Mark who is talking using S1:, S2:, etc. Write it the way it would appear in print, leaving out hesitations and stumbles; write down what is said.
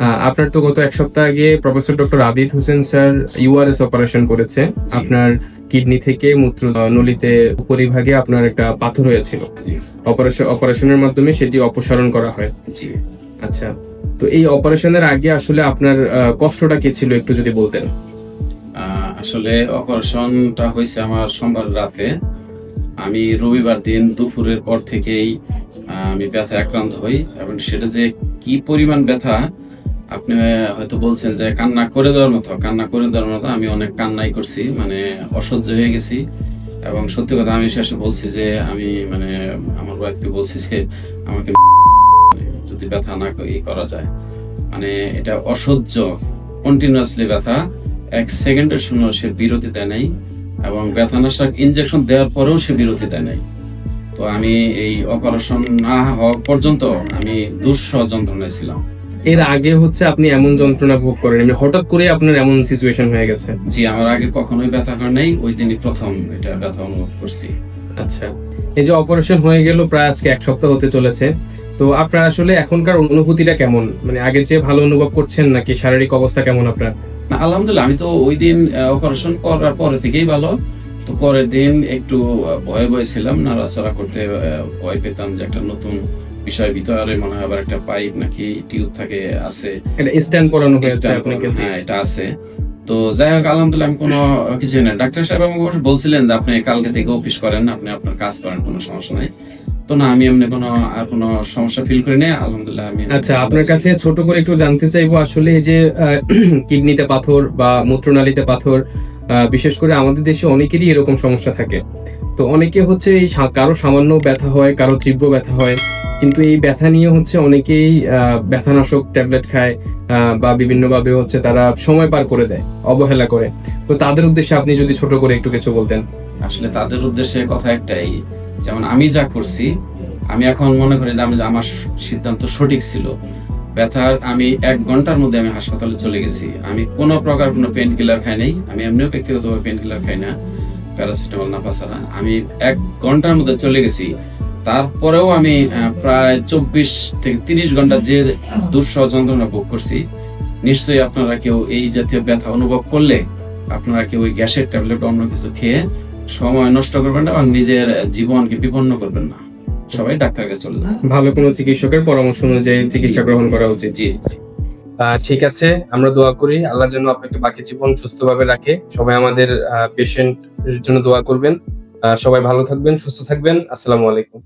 S1: আপনার তো গত এক সপ্তাহ আগে professor doctor Abid Hossain sir URS operation করেছে। আপনার কিডনি থেকে মূত্র নলিতে উপরিভাগে আপনার একটা পাথর হয়েছিল। অপারেশনের মাধ্যমে সেটি অপসারণ করা হয়।
S2: জি।
S1: আচ্ছা, তো এই অপারেশনের আগে আসলে আপনার কষ্টটা কি ছিল একটু যদি বলতেন।
S2: আসলে অপারেশনটা হয়েছে আমার সোমবার রাতে। আমি রবিবার দিন দুপুরের পর থেকেই আমি ব্যথা আক্রান্ত হই, এবং সেটা যে কি পরিমাণ ব্যথা আপনি হয়তো বলছেন যে কান্না করে দেওয়ার মতো। আমি অনেক কান্নাই করছি, মানে অসহ্য হয়ে গেছি। এবং সত্যি কথা, আমি শেষে বলছি যে আমি মানে আমার ওয়াইফকে বলছি যে আমাকে যদি ব্যথা না করা যায়, মানে এটা অসহ্য, কন্টিনিউয়াসলি ব্যথা, এক সেকেন্ডের জন্য সে বিরতি দেয় নাই, এবং ব্যথানাশক ইনজেকশন দেওয়ার পরেও সে বিরতি দেয় নাই। তো আমি এই অপারেশন না হওয়া পর্যন্ত আমি দুঃসহ যন্ত্রণায় ছিলাম।
S1: এর আগে হচ্ছে আপনি এমন যন্ত্রণা ভোগ করেন, হঠাৎ করে আপনার এমন সিচুয়েশন হয়ে গেছে?
S2: জি, আমার আগে কখনোই ব্যথা করে নাই, ওই দিনই প্রথম এটা ব্যথা অনুভব করছি।
S1: আচ্ছা, এই যে অপারেশন হয়ে গেল প্রায় আজকে এক সপ্তাহ হতে চলেছে, তো আপনার আসলে এখনকার অনুভূতিটা কেমন? মানে আগের চেয়ে ভালো অনুভব করছেন নাকি শারীরিক অবস্থা কেমন আপনার?
S2: আলহামদুলিল্লাহ, আমি তো ওই দিন অপারেশন করার পরে থেকেই ভালো। তো পরের দিন একটু ভয়ে ছিলাম, নাড়াচাড়া করতে ভয় পেতাম যে একটা নতুন বিষয়, ভিতরে মনে হয় আবার একটা পাইপ নাকি টিউব থাকে আছে,
S1: এটা স্ট্যান্ড করানো হয়েছে আপনাকে?
S2: হ্যাঁ, এটা আছে। তো যাই হোক, আলহামদুলিল্লাহ, আমি কোনো কিছু না। ডাক্তার সাহেব আমাকে অবশ্য বলছিলেন যে আপনি কালকে থেকে অফিস করেন, আপনি আপনার কাজ করেন, কোনো সমস্যা নাই। তো না, আমি এমনি কোনো সমস্যা ফিল করি না, আলহামদুলিল্লাহ। আমি
S1: আচ্ছা, আপনার কাছে ছোট করে একটু জানতে চাইবো, আসলে এই যে কিডনিতে পাথর বা মূত্রনালীতে পাথর, বিশেষ করে আমাদের দেশে অনেকেরই এরকম সমস্যা থাকে। তো অনেকে হচ্ছে এই কারো সামান্য ব্যথা হয়, কারো তীব্র ব্যথা হয়, কিন্তু এই ব্যথা নিয়ে হচ্ছে অনেকেই ব্যথানাশক ট্যাবলেট খায়, বা বিভিন্নভাবে হচ্ছে তারা সময় পার করে দেয়, অবহেলা করে। তো তাদের উদ্দেশ্যে আপনি যদি ছোট করে একটু কিছু বলতেন।
S2: আসলে তাদের উদ্দেশ্যে কথা একটাই, যেমন আমি যা করছি, আমি এখন মনে করি যে আমার সিদ্ধান্ত সঠিক ছিল। ব্যথার আমি 1 ঘন্টার মধ্যে আমি হাসপাতালে চলে গেছি। আমি কোনো প্রকার কোনো পেন কিলার খাই নাই, আমি এমনিও ব্যক্তিগতভাবে পেন কিলার খাই না, প্যারাসিটামল না ছাড়া। আমি 1 ঘন্টার মধ্যে চলে গেছি। তারপরেও আমি প্রায় 24 থেকে 30 ঘন্টা যে দুঃসহ যন্ত্রণা ভোগ করছি। নিশ্চয়ই আপনারা কেউ এই জাতীয় ব্যথা অনুভব করলে আপনারা কেউ ওই গ্যাসের ট্যাবলেট অন্য কিছু খেয়ে সময় নষ্ট করবেন না এবং নিজের জীবনকে বিপন্ন করবেন না। সবাই ডাক্তারের কাছে চলে যান।
S1: ভালো কোনো চিকিৎসকের পরামর্শ অনুযায়ী চিকিৎসা গ্রহণ করা উচিত।
S2: জি।
S1: ঠিক আছে, আমরা দোয়া করি আল্লাহ যেন আপনাকে বাকি জীবন সুস্থভাবে রাখে। সবাই আমাদের পেশেন্টের জন্য দোয়া করবেন। সবাই ভালো থাকবেন, সুস্থ থাকবেন। আসসালামু আলাইকুম।